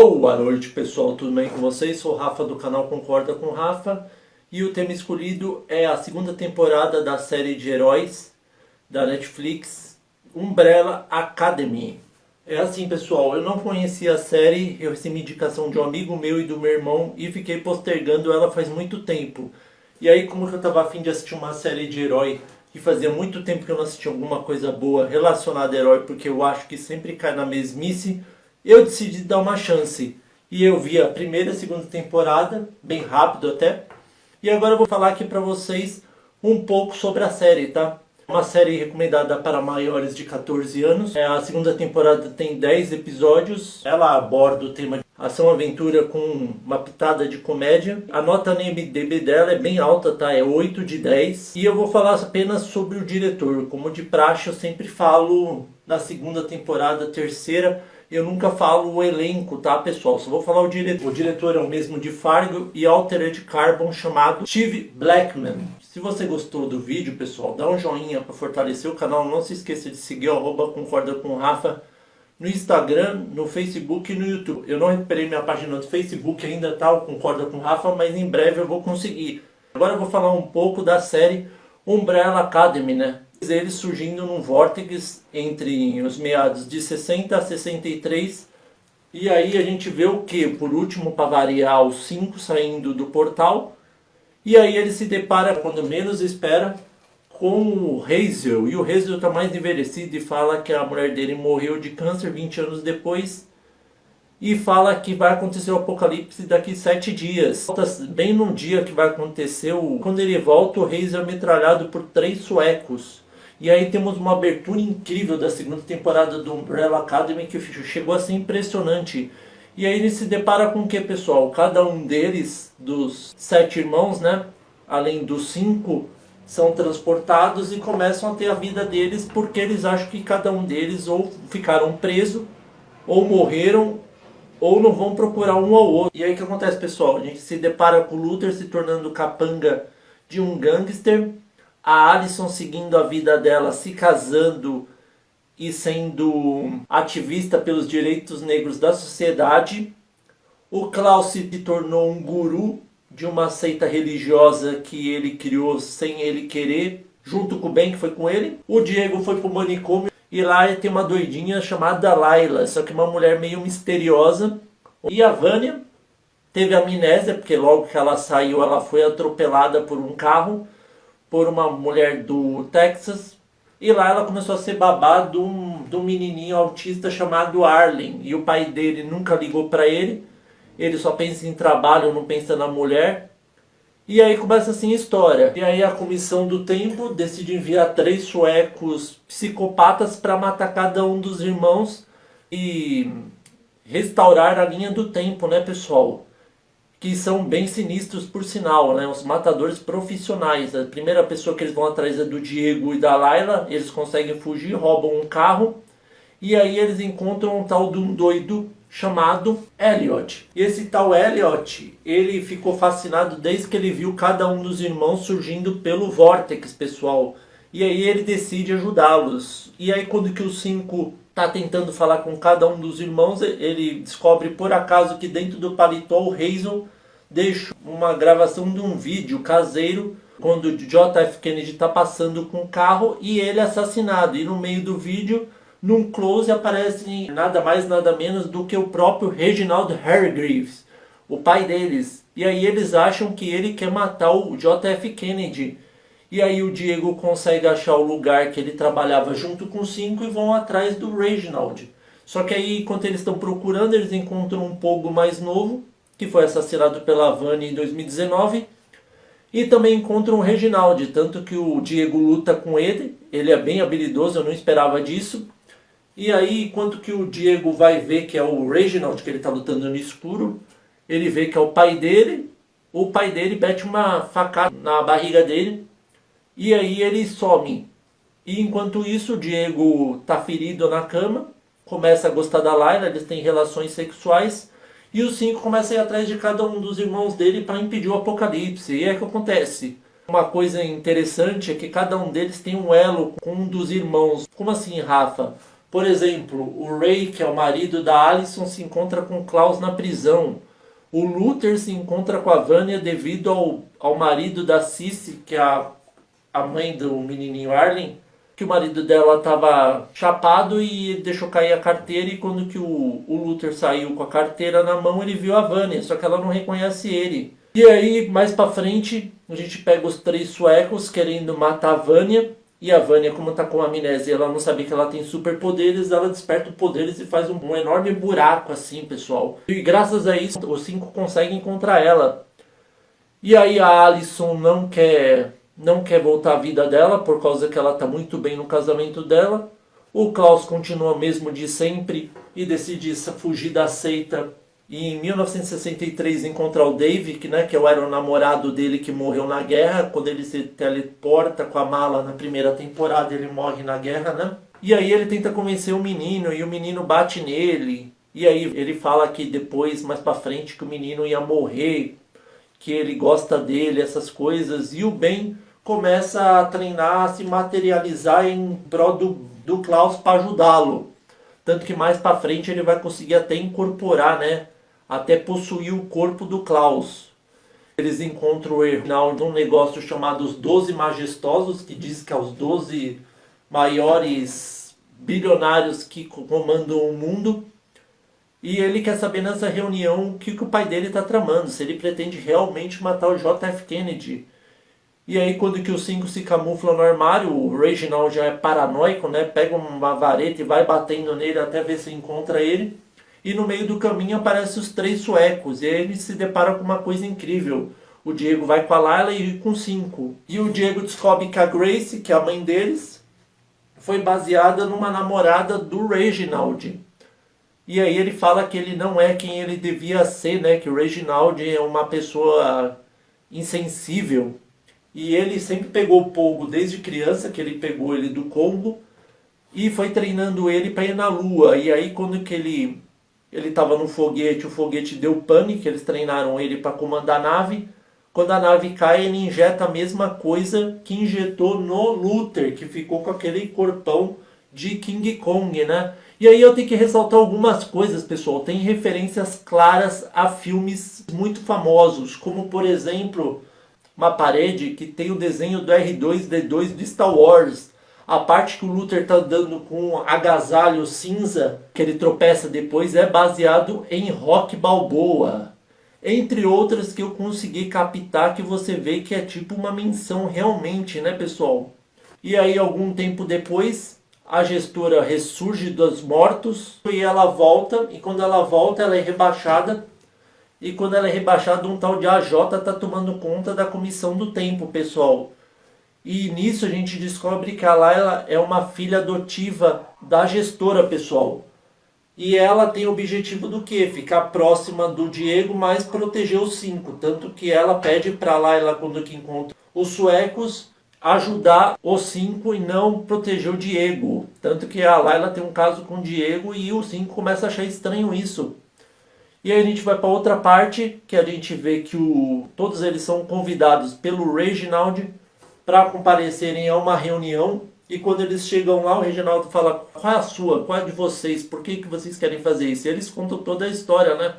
Boa noite, pessoal, tudo bem com vocês? Sou o Rafa do canal Concorda com Rafa e o tema escolhido é a segunda temporada da série de heróis da Netflix, Umbrella Academy. É assim, pessoal, eu não conhecia a série, eu recebi indicação de um amigo meu e do meu irmão e fiquei postergando ela faz muito tempo. E aí, como que eu estava a fim de assistir uma série de herói e fazia muito tempo que eu não assistia alguma coisa boa relacionada a herói, porque eu acho que sempre cai na mesmice, eu decidi dar uma chance. E eu vi a primeira e a segunda temporada, bem rápido até. E agora eu vou falar aqui pra vocês um pouco sobre a série, tá? Uma série recomendada para maiores de 14 anos. A segunda temporada tem 10 episódios. Ela aborda o tema de ação-aventura com uma pitada de comédia. A nota no IMDb dela é bem alta, tá? É 8 de 10. E eu vou falar apenas sobre o diretor. Como de praxe, eu sempre falo na segunda temporada, terceira. Eu nunca falo o elenco, tá, pessoal? Só vou falar o diretor. O diretor é o mesmo de Fargo e Altered Carbon, chamado Steve Blackman. Se você gostou do vídeo, pessoal, dá um joinha para fortalecer o canal. Não se esqueça de seguir o @concorda com Rafa no Instagram, no Facebook e no YouTube. Eu não recuperei minha página do Facebook ainda, tá? O Concorda com Rafa, mas em breve eu vou conseguir. Agora eu vou falar um pouco da série Umbrella Academy, né? Eles surgindo num vórtice entre os meados de 60 a 63. E aí a gente vê o que? Por último, para variar, os 5 saindo do portal. E aí ele se depara, quando menos espera, com o Hazel. E o Hazel está mais envelhecido e fala que a mulher dele morreu de câncer 20 anos depois. E fala que vai acontecer o apocalipse daqui 7 dias. Bem num dia que vai acontecer, quando ele volta, o Hazel é metralhado por 3 suecos. E aí temos uma abertura incrível da segunda temporada do Umbrella Academy que chegou a ser impressionante. E aí ele se depara com o que, pessoal? Cada um deles, dos 7 irmãos, né? Além dos 5, são transportados e começam a ter a vida deles porque eles acham que cada um deles ou ficaram presos, ou morreram, ou não vão procurar um ao outro. E aí o que acontece, pessoal? A gente se depara com o Luther se tornando capanga de um gangster. A Alison seguindo a vida dela, se casando e sendo ativista pelos direitos negros da sociedade. O Klaus se tornou um guru de uma seita religiosa que ele criou sem ele querer, junto com o Ben, que foi com ele. O Diego foi pro manicômio e lá tem uma doidinha chamada Layla, só que uma mulher meio misteriosa. E a Vânia teve amnésia, porque logo que ela saiu ela foi atropelada por um carro, por uma mulher do Texas, e lá ela começou a ser babá de um menininho autista chamado Arlen, e o pai dele nunca ligou para ele só pensa em trabalho, não pensa na mulher, e aí começa assim a história. E aí a Comissão do Tempo decide enviar 3 suecos psicopatas para matar cada um dos irmãos e restaurar a linha do tempo, né, pessoal? Que são bem sinistros por sinal, né? Os matadores profissionais. A primeira pessoa que eles vão atrás é do Diego e da Layla. Eles conseguem fugir, roubam um carro. E aí eles encontram um tal de um doido chamado Elliot. E esse tal Elliot, ele ficou fascinado desde que ele viu cada um dos irmãos surgindo pelo vórtex, pessoal. E aí ele decide ajudá-los. E aí quando que os 5 tá tentando falar com cada um dos irmãos, ele descobre por acaso que dentro do paletó o Hazel deixa uma gravação de um vídeo caseiro quando o JF Kennedy está passando com o carro e ele é assassinado. E no meio do vídeo, num close, aparece nada mais nada menos do que o próprio Reginald Hargreaves, o pai deles. E aí eles acham que ele quer matar o JF Kennedy. E aí o Diego consegue achar o lugar que ele trabalhava junto com os 5 e vão atrás do Reginald. Só que aí, enquanto eles estão procurando, eles encontram um pogo mais novo, que foi assassinado pela Vânia em 2019. E também encontram o Reginald, tanto que o Diego luta com ele. Ele é bem habilidoso, eu não esperava disso. E aí, enquanto que o Diego vai ver que é o Reginald, que ele está lutando no escuro, ele vê que é o pai dele. O pai dele mete uma facada na barriga dele. E aí ele some. E enquanto isso o Diego tá ferido na cama, começa a gostar da Layla, eles têm relações sexuais. E os 5 começam a ir atrás de cada um dos irmãos dele para impedir o apocalipse. E é o que acontece. Uma coisa interessante é que cada um deles tem um elo com um dos irmãos. Como assim, Rafa? Por exemplo, o Ray, que é o marido da Alicent, se encontra com o Klaus na prisão. O Luther se encontra com a Vanya devido ao marido da Cissy, que é a mãe do menininho Arlen, que o marido dela estava chapado e ele deixou cair a carteira, e quando que o Luther saiu com a carteira na mão, ele viu a Vanya, só que ela não reconhece ele. E aí, mais pra frente, a gente pega os 3 suecos querendo matar a Vanya, e a Vanya, como tá com amnésia, ela não sabe que ela tem superpoderes, ela desperta os poderes e faz um enorme buraco assim, pessoal. E graças a isso, os 5 conseguem encontrar ela. E aí a Alicent não quer voltar à vida dela, por causa que ela tá muito bem no casamento dela. O Klaus continua mesmo de sempre e decide fugir da seita. E em 1963 encontrar o Dave, que era o namorado dele que morreu na guerra. Quando ele se teleporta com a mala na primeira temporada, ele morre na guerra, né? E aí ele tenta convencer o menino, e o menino bate nele. E aí ele fala que depois, mais pra frente, que o menino ia morrer, que ele gosta dele, essas coisas. E o Ben começa a treinar, a se materializar em prol do Klaus para ajudá-lo. Tanto que mais pra frente ele vai conseguir até incorporar, né? Até possuir o corpo do Klaus. Eles encontram o Reginald num negócio chamado Os 12 Majestosos, que diz que é os 12 maiores bilionários que comandam o mundo. E ele quer saber nessa reunião o que o pai dele está tramando, se ele pretende realmente matar o JF Kennedy. E aí quando que os 5 se camuflam no armário, o Reginald já é paranoico, né? Pega uma vareta e vai batendo nele até ver se encontra ele. E no meio do caminho aparecem os 3 suecos, e aí ele se depara com uma coisa incrível. O Diego vai com a Layla e com 5. E o Diego descobre que a Grace, que é a mãe deles, foi baseada numa namorada do Reginald. E aí ele fala que ele não é quem ele devia ser, né? Que o Reginald é uma pessoa insensível. E ele sempre pegou o Pogo desde criança, que ele pegou ele do Congo, e foi treinando ele para ir na Lua. E aí quando que ele estava no foguete, o foguete deu pane, que eles treinaram ele para comandar a nave. Quando a nave cai, ele injeta a mesma coisa que injetou no Luther, que ficou com aquele corpão de King Kong, né? E aí eu tenho que ressaltar algumas coisas, pessoal. Tem referências claras a filmes muito famosos, como por exemplo, uma parede que tem o desenho do R2-D2 de Star Wars. A parte que o Luther tá andando com um agasalho cinza, que ele tropeça depois, é baseado em Rock Balboa. Entre outras que eu consegui captar, que você vê que é tipo uma menção realmente, né, pessoal? E aí, algum tempo depois, a gestora ressurge dos mortos e ela volta. E quando ela volta, ela é rebaixada. E quando ela é rebaixada, um tal de AJ tá tomando conta da comissão do tempo, pessoal. E nisso a gente descobre que a Layla é uma filha adotiva da gestora, pessoal. E ela tem o objetivo do quê? Ficar próxima do Diego, mas proteger os 5. Tanto que ela pede para Layla, quando que encontra os suecos, ajudar os 5 e não proteger o Diego. Tanto que a Layla tem um caso com o Diego e os 5 começam a achar estranho isso. E aí a gente vai para outra parte, que a gente vê que todos eles são convidados pelo Reginald para comparecerem a uma reunião. E quando eles chegam lá, o Reginaldo fala: qual é a sua? Qual é a de vocês? Por que vocês querem fazer isso? E eles contam toda a história, né?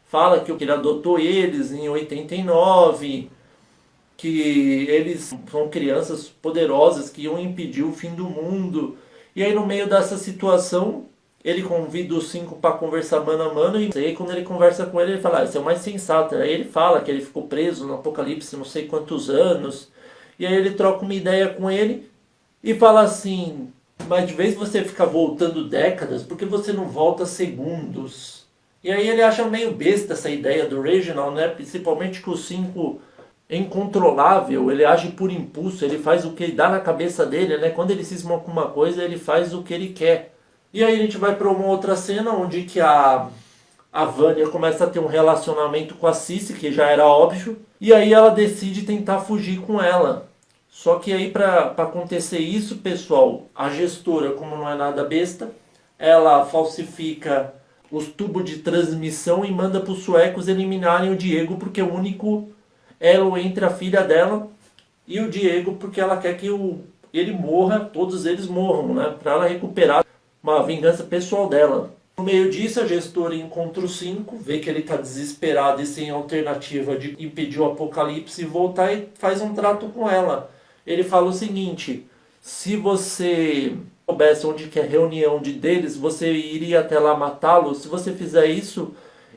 Fala que ele adotou eles em 89, que eles são crianças poderosas que iam impedir o fim do mundo. E aí no meio dessa situação, ele convida os 5 para conversar mano a mano. E aí quando ele conversa com ele, ele fala: esse é o mais sensato. Aí ele fala que ele ficou preso no Apocalipse não sei quantos anos. E aí ele troca uma ideia com ele e fala assim: mas de vez você fica voltando décadas, por que você não volta segundos? E aí ele acha meio besta essa ideia do Reginald, né? Principalmente que o 5 é incontrolável, ele age por impulso, ele faz o que dá na cabeça dele, né? Quando ele cisma com uma coisa, ele faz o que ele quer. E aí a gente vai para uma outra cena onde que a Vanya começa a ter um relacionamento com a Cissy, que já era óbvio, e aí ela decide tentar fugir com ela. Só que aí para acontecer isso, pessoal, a gestora, como não é nada besta, ela falsifica os tubos de transmissão e manda para os suecos eliminarem o Diego, porque é o único elo entre a filha dela e o Diego, porque ela quer que ele morra, todos eles morram, né? Para ela recuperar. uma vingança pessoal dela. No meio disso, a gestora encontra o 5, vê que ele está desesperado e sem alternativa de impedir o apocalipse e voltar e faz um trato com ela. Ele fala o seguinte: se você soubesse onde que é a reunião deles, você iria até lá matá-lo. Se você fizer isso,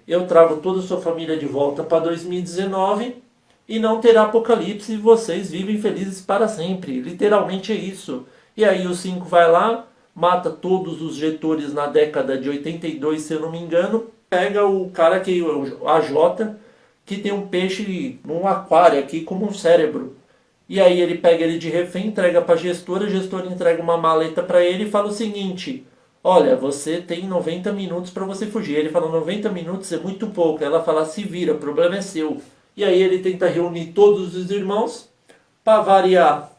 eu trago toda a sua família de volta para 2019 e não terá apocalipse e vocês vivem felizes para sempre. Literalmente é isso. E aí o 5 vai lá, mata todos os getores na década de 82, se eu não me engano. Pega o cara que o AJ, que tem um peixe num aquário aqui como um cérebro. E aí ele pega ele de refém, entrega para a gestora entrega uma maleta para ele e fala o seguinte: olha, você tem 90 minutos para você fugir. Ele fala: 90 minutos é muito pouco. Ela fala: se vira, o problema é seu. E aí ele tenta reunir todos os irmãos. Para variar,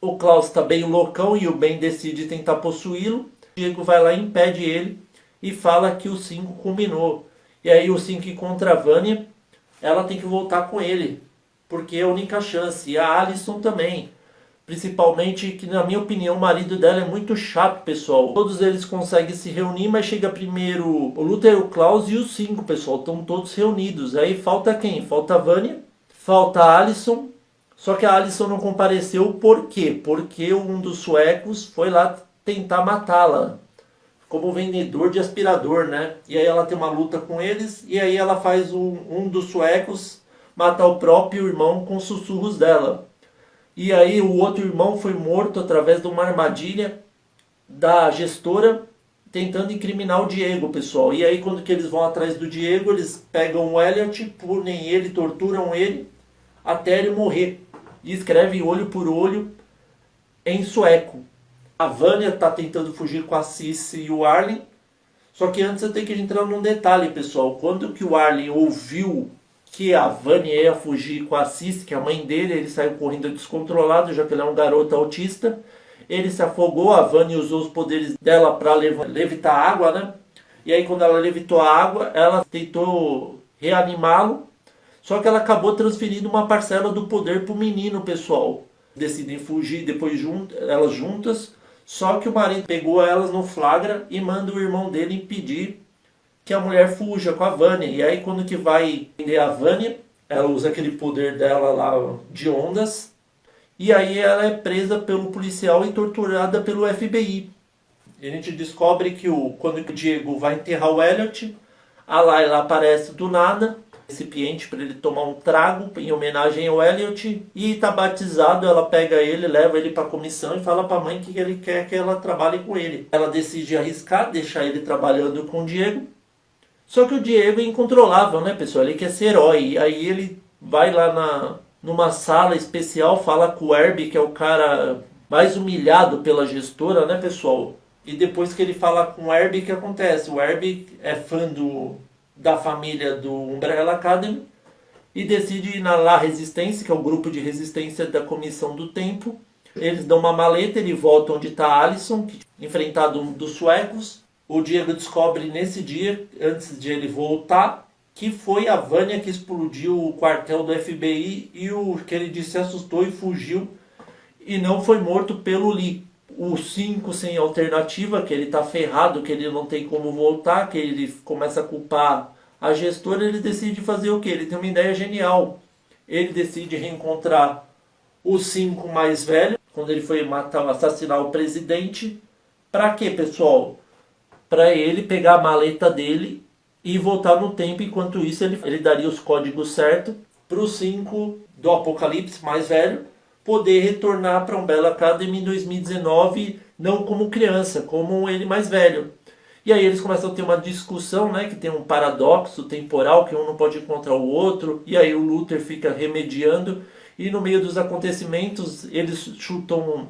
o Klaus está bem loucão e o Ben decide tentar possuí-lo. O Diego vai lá e impede ele e fala que o 5 combinou. E aí o 5 encontra a Vânia, ela tem que voltar com ele, porque é a única chance. E a Alison também. Principalmente que, na minha opinião, o marido dela é muito chato, pessoal. Todos eles conseguem se reunir, mas chega primeiro o Luther, o Klaus e os 5, pessoal. Estão todos reunidos. Aí falta quem? Falta a Vânia, falta a Alison. Só que a Alison não compareceu, por quê? Porque um dos suecos foi lá tentar matá-la como vendedor de aspirador, né? E aí ela tem uma luta com eles, e aí ela faz um dos suecos matar o próprio irmão com sussurros dela. E aí o outro irmão foi morto através de uma armadilha da gestora tentando incriminar o Diego, pessoal. E aí quando que eles vão atrás do Diego, eles pegam o Elliot, punem ele, torturam ele até ele morrer. E escreve olho por olho em sueco. A Vânia está tentando fugir com a Cici e o Arlen. Só que antes eu tenho que entrar num detalhe, pessoal. Quando que o Arlen ouviu que a Vânia ia fugir com a Cici, que é a mãe dele, ele saiu correndo descontrolado, já que ele é um garoto autista. Ele se afogou, a Vânia usou os poderes dela para levitar água, né? E aí quando ela levitou a água, ela tentou reanimá-lo. Só que ela acabou transferindo uma parcela do poder para o menino, pessoal. Decidem fugir depois elas juntas. Só que o marido pegou elas no flagra e manda o irmão dele impedir que a mulher fuja com a Vânia. E aí quando que vai prender a Vânia, ela usa aquele poder dela lá de ondas. E aí ela é presa pelo policial e torturada pelo FBI. E a gente descobre que quando o Diego vai enterrar o Elliot, a Layla aparece do nada, recipiente para ele tomar um trago em homenagem ao Elliot, e está batizado. Ela pega ele, leva ele para a comissão e fala para a mãe que ele quer que ela trabalhe com ele. Ela decide arriscar, deixar ele trabalhando com o Diego. Só que o Diego é incontrolável, né, pessoal? Ele quer ser herói. Aí ele vai lá numa sala especial, fala com o Herbie, que é o cara mais humilhado pela gestora, né, pessoal? E depois que ele fala com o Herbie, o que acontece? O Herbie é fã da família do Umbrella Academy e decide ir na La Resistência, que é o grupo de resistência da Comissão do Tempo. Eles dão uma maleta, ele volta onde está a Alison, enfrentado um dos suecos. O Diego descobre nesse dia, antes de ele voltar, que foi a Vânia que explodiu o quartel do FBI e que ele disse se assustou e fugiu e não foi morto pelo Lee. O 5 sem alternativa, que ele tá ferrado, que ele não tem como voltar, que ele começa a culpar a gestora, ele decide fazer o quê? Ele tem uma ideia genial. Ele decide reencontrar o 5 mais velho, quando ele foi assassinar o presidente. Pra quê, pessoal? Para ele pegar a maleta dele e voltar no tempo. Enquanto isso ele daria os códigos certos para o 5 do Apocalipse mais velho poder retornar para Umbrella Academy em 2019, não como criança, como ele mais velho. E aí eles começam a ter uma discussão, né, que tem um paradoxo temporal, que um não pode encontrar o outro, e aí o Luther fica remediando, e no meio dos acontecimentos eles chutam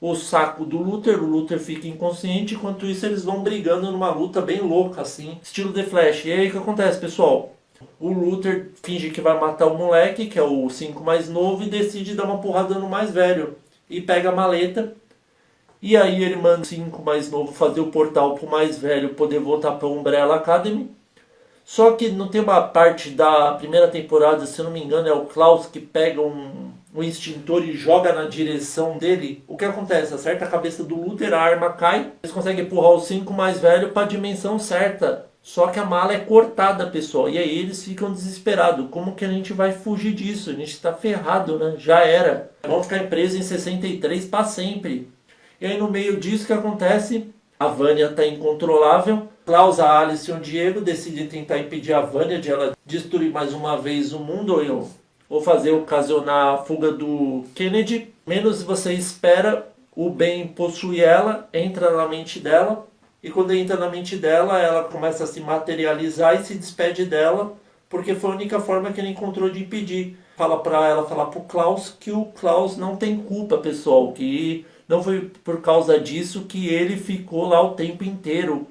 o saco do Luther, o Luther fica inconsciente, enquanto isso eles vão brigando numa luta bem louca, assim, estilo The Flash. E aí o que acontece, pessoal? O Luther finge que vai matar o moleque, que é o 5 mais novo, e decide dar uma porrada no mais velho. E pega a maleta, e aí ele manda o 5 mais novo fazer o portal pro mais velho poder voltar pra Umbrella Academy. Só que não tem uma parte da primeira temporada, se eu não me engano, é o Klaus que pega um um extintor e joga na direção dele, o que acontece? Acerta a cabeça do Luther, a arma cai, eles conseguem empurrar o 5 mais velho para a dimensão certa. Só que a mala é cortada, pessoal, e aí eles ficam desesperados. Como que a gente vai fugir disso? A gente está ferrado, né? Já era. Vamos ficar presos em 63 para sempre. E aí no meio disso, o que acontece? A Vanya está incontrolável. Klaus, a Alice e o Diego decidem tentar impedir a Vanya de ela destruir mais uma vez o mundo ou fazer ocasionar a fuga do Kennedy. Menos você espera, o Ben possui ela, entra na mente dela. E quando entra na mente dela, ela começa a se materializar e se despede dela, porque foi a única forma que ele encontrou de impedir. Fala para ela falar pro Klaus que o Klaus não tem culpa, pessoal, que não foi por causa disso que ele ficou lá o tempo inteiro.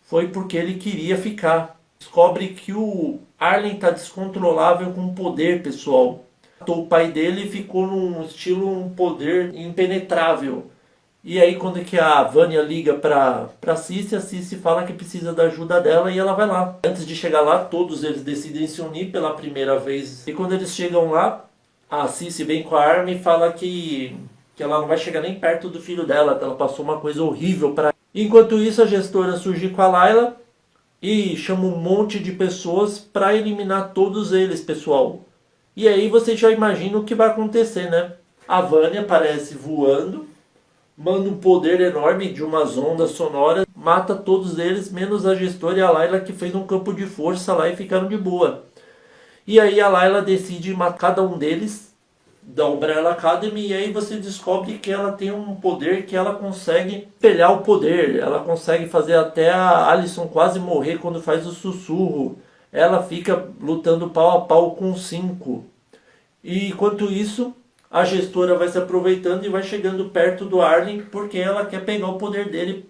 Foi porque ele queria ficar. Descobre que o Arlen está descontrolável com o poder, pessoal. O pai dele ficou num estilo, um poder impenetrável. E aí quando que a Vanya liga pra Cici, a Cici fala que precisa da ajuda dela e ela vai lá. Antes de chegar lá, todos eles decidem se unir pela primeira vez. E quando eles chegam lá, a Cici vem com a arma e fala que ela não vai chegar nem perto do filho dela, que ela passou uma coisa horrível para. Enquanto isso, a gestora surge com a Layla e chama um monte de pessoas para eliminar todos eles, pessoal. E aí você já imagina o que vai acontecer, né? A Vanya aparece voando, manda um poder enorme de umas ondas sonoras, mata todos eles, menos a gestora e a Layla, que fez um campo de força lá e ficaram de boa. E aí a Layla decide matar cada um deles da Umbrella Academy, e aí você descobre que ela tem um poder que ela consegue espelhar o poder, ela consegue fazer até a Allison quase morrer quando faz o sussurro. Ela fica lutando pau a pau com 5. E enquanto isso, a gestora vai se aproveitando e vai chegando perto do Arlen porque ela quer pegar o poder dele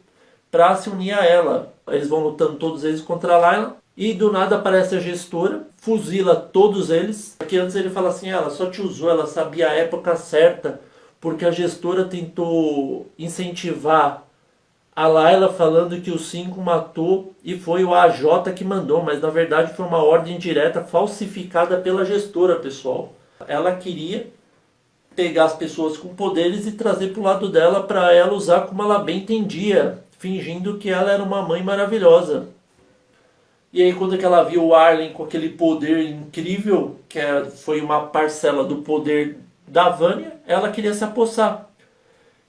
para se unir a ela. Eles vão lutando todos eles contra a Layla e do nada aparece a gestora, fuzila todos eles. Porque antes ele fala assim, ela só te usou, ela sabia a época certa, porque a gestora tentou incentivar a Layla falando que o 5 matou e foi o AJ que mandou, mas na verdade foi uma ordem direta falsificada pela gestora, pessoal. Ela queria pegar as pessoas com poderes e trazer para o lado dela para ela usar como ela bem entendia, fingindo que ela era uma mãe maravilhosa. E aí quando que ela viu o Arlen com aquele poder incrível, que foi uma parcela do poder da Vanya, ela queria se apossar.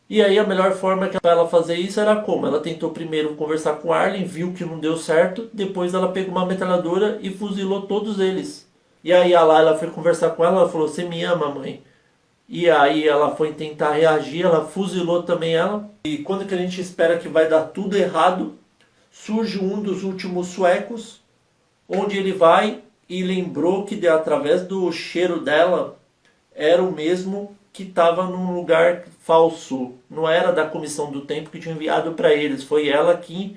E aí a melhor forma que ela fazer isso era como? Ela tentou primeiro conversar com o Arlen, viu que não deu certo, depois ela pegou uma metralhadora e fuzilou todos eles. E aí a Layla foi conversar com ela falou, você me ama, mãe? E aí ela foi tentar reagir, ela fuzilou também ela. E quando que a gente espera que vai dar tudo errado, surge um dos últimos suecos, onde ele vai e lembrou que através do cheiro dela, era o mesmo que estava num lugar falso. Não era da Comissão do Tempo que tinha enviado para eles. Foi ela que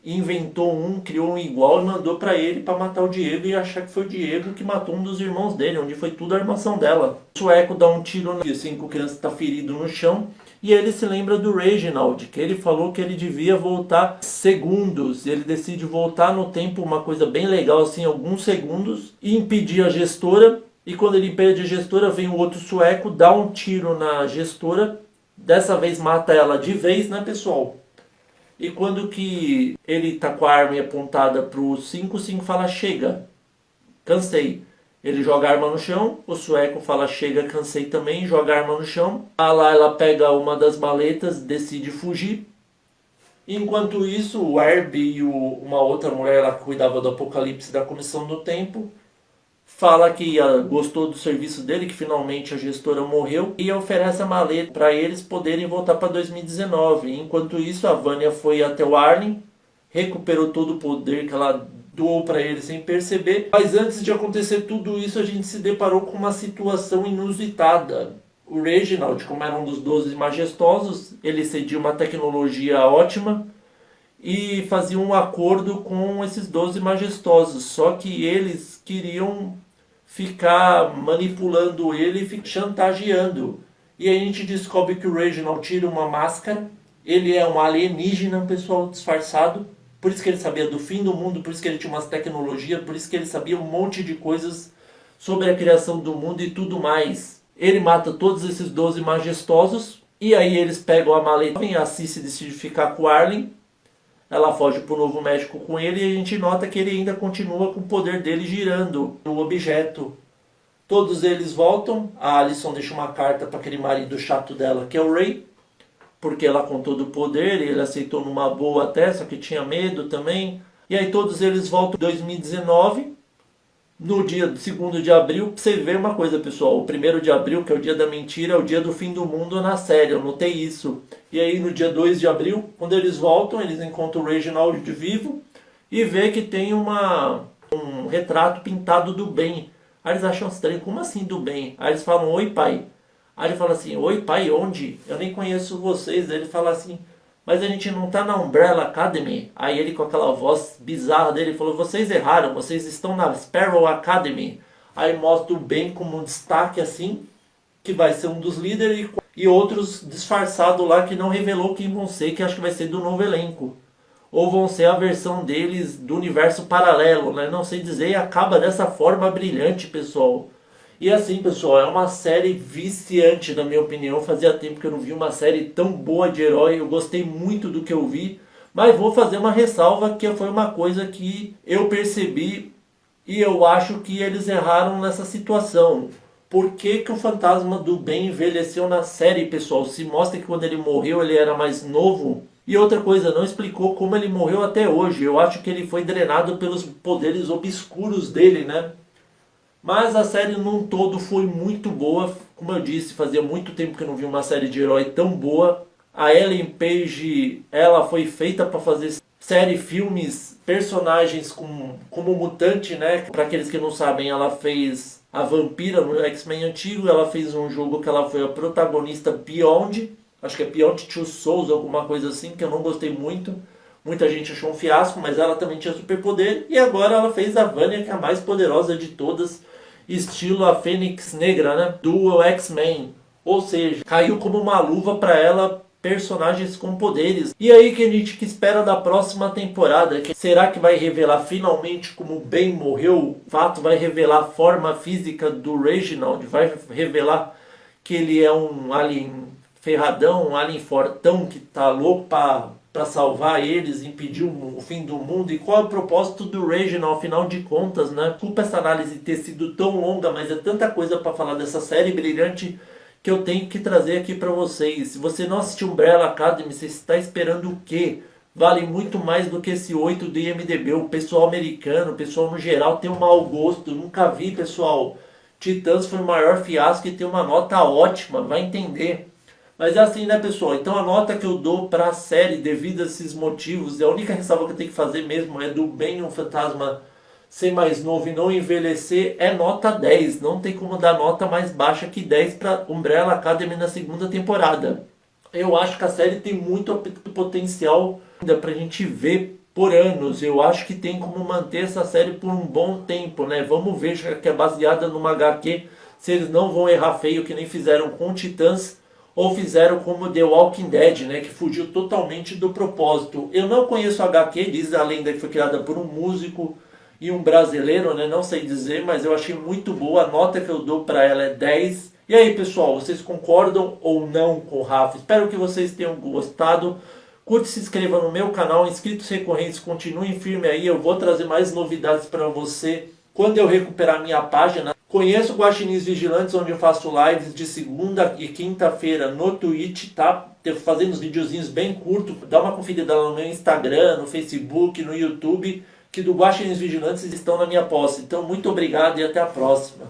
inventou criou um igual e mandou para ele para matar o Diego e achar que foi o Diego que matou um dos irmãos dele, onde foi tudo a armação dela. O sueco dá um tiro no 5 crianças está ferido no chão e ele se lembra do Reginald, que ele falou que ele devia voltar segundos. Ele decide voltar no tempo, uma coisa bem legal assim, alguns segundos, e impedir a gestora. E quando ele impede a gestora, vem o outro sueco, dá um tiro na gestora, dessa vez mata ela de vez, né, pessoal? E quando que ele tá com a arma apontada pro 5, o 5 fala, chega, cansei. Ele joga a arma no chão, o sueco fala, chega, cansei também, joga a arma no chão. A Layla pega uma das maletas, decide fugir. Enquanto isso, o Herbie e uma outra mulher lá que cuidava do Apocalipse da Comissão do Tempo, fala que gostou do serviço dele, que finalmente a gestora morreu, e oferece a maleta para eles poderem voltar para 2019. Enquanto isso, a Vanya foi até o Arlen, recuperou todo o poder que ela doou para ele sem perceber. Mas antes de acontecer tudo isso, a gente se deparou com uma situação inusitada. O Reginald, como era um dos 12 majestosos, ele cedia uma tecnologia ótima e fazia um acordo com esses 12 majestosos. Só que eles queriam ficar manipulando ele e chantageando. E aí a gente descobre que o Reginald tira uma máscara. Ele é um alienígena, pessoal, disfarçado. Por isso que ele sabia do fim do mundo, por isso que ele tinha umas tecnologias, por isso que ele sabia um monte de coisas sobre a criação do mundo e tudo mais. Ele mata todos esses 12 majestosos. E aí eles pegam a maleta. A Cici decide ficar com o Arlen. Ela foge pro Novo México com ele. E a gente nota que ele ainda continua com o poder dele girando no objeto. Todos eles voltam. A Alyson deixa uma carta para aquele marido chato dela, que é o Ray. Porque ela contou do poder e ele aceitou numa boa até, só que tinha medo também. E aí todos eles voltam em 2019, no dia 2º de abril. Pra você ver uma coisa, pessoal, o 1º de abril, que é o dia da mentira, é o dia do fim do mundo na série, eu notei isso. E aí no dia 2 de abril, quando eles voltam, eles encontram o Reginald de vivo e vê que tem um retrato pintado do bem. Aí eles acham estranho, como assim do bem? Aí eles falam, oi pai. Aí ele fala assim, oi pai, onde? Eu nem conheço vocês. Aí ele fala assim, mas a gente não tá na Umbrella Academy. Aí ele com aquela voz bizarra dele falou, vocês erraram, vocês estão na Sparrow Academy. Aí mostra o Ben como um destaque assim, que vai ser um dos líderes, e outros disfarçados lá que não revelou quem vão ser, que acho que vai ser do novo elenco. Ou vão ser a versão deles do universo paralelo, né? Não sei dizer, e acaba dessa forma brilhante, pessoal. E assim, pessoal, é uma série viciante, na minha opinião. Fazia tempo que eu não vi uma série tão boa de herói. Eu gostei muito do que eu vi. Mas vou fazer uma ressalva, que foi uma coisa que eu percebi e eu acho que eles erraram nessa situação. Por que que o fantasma do Ben envelheceu na série, pessoal? Se mostra que quando ele morreu ele era mais novo. E outra coisa, não explicou como ele morreu até hoje. Eu acho que ele foi drenado pelos poderes obscuros dele, né? Mas a série num todo foi muito boa. Como eu disse, fazia muito tempo que eu não vi uma série de herói tão boa. A Ellen Page, ela foi feita para fazer série, filmes, personagens como mutante, né? Para aqueles que não sabem, ela fez a Vampira no X-Men antigo. Ela fez um jogo que ela foi a protagonista Beyond. Acho que é Beyond Two Souls, alguma coisa assim, que eu não gostei muito. Muita gente achou um fiasco, mas ela também tinha superpoder. E agora ela fez a Vanya, que é a mais poderosa de todas, estilo a Fênix Negra, né? Do X-Men. Ou seja, caiu como uma luva para ela personagens com poderes. E aí que a gente que espera da próxima temporada? Será que vai revelar finalmente como o Ben morreu? O fato vai revelar a forma física do Reginald? Vai revelar que ele é um alien ferradão, um alien fortão que tá louco para salvar eles, impedir o fim do mundo? E qual é o propósito do Reginald, afinal de contas, né? Desculpa essa análise ter sido tão longa, mas é tanta coisa para falar dessa série brilhante que eu tenho que trazer aqui para vocês. Se você não assistiu Umbrella Academy, você está esperando o quê? Vale muito mais do que esse 8 do IMDb. O pessoal americano, o pessoal no geral tem um mau gosto. Nunca vi, pessoal. Titãs foi o maior fiasco e tem uma nota ótima, vai entender. Mas é assim, né, pessoal? Então a nota que eu dou para a série, devido a esses motivos, e a única ressalva que eu tenho que fazer mesmo é do Ben, um fantasma, ser mais novo e não envelhecer, é nota 10. Não tem como dar nota mais baixa que 10 para Umbrella Academy na segunda temporada. Eu acho que a série tem muito potencial ainda pra gente ver por anos. Eu acho que tem como manter essa série por um bom tempo, né? Vamos ver, já que é baseada numa HQ, se eles não vão errar feio que nem fizeram com Titãs ou fizeram como The Walking Dead, né? Que fugiu totalmente do propósito. Eu não conheço a HQ, diz a lenda que foi criada por um músico e um brasileiro, né? Não sei dizer, mas eu achei muito boa. A nota que eu dou para ela é 10. E aí, pessoal, vocês concordam ou não com o Rafa? Espero que vocês tenham gostado. Curte, se inscreva no meu canal. Inscritos recorrentes, continuem firme aí. Eu vou trazer mais novidades para você quando eu recuperar minha página. Conheço o Guaxinins Vigilantes, onde eu faço lives de segunda e quinta-feira no Twitch, tá? Fazendo uns videozinhos bem curtos. Dá uma conferida lá no meu Instagram, no Facebook, no YouTube, que do Guaxinins Vigilantes estão na minha posse. Então, muito obrigado e até a próxima.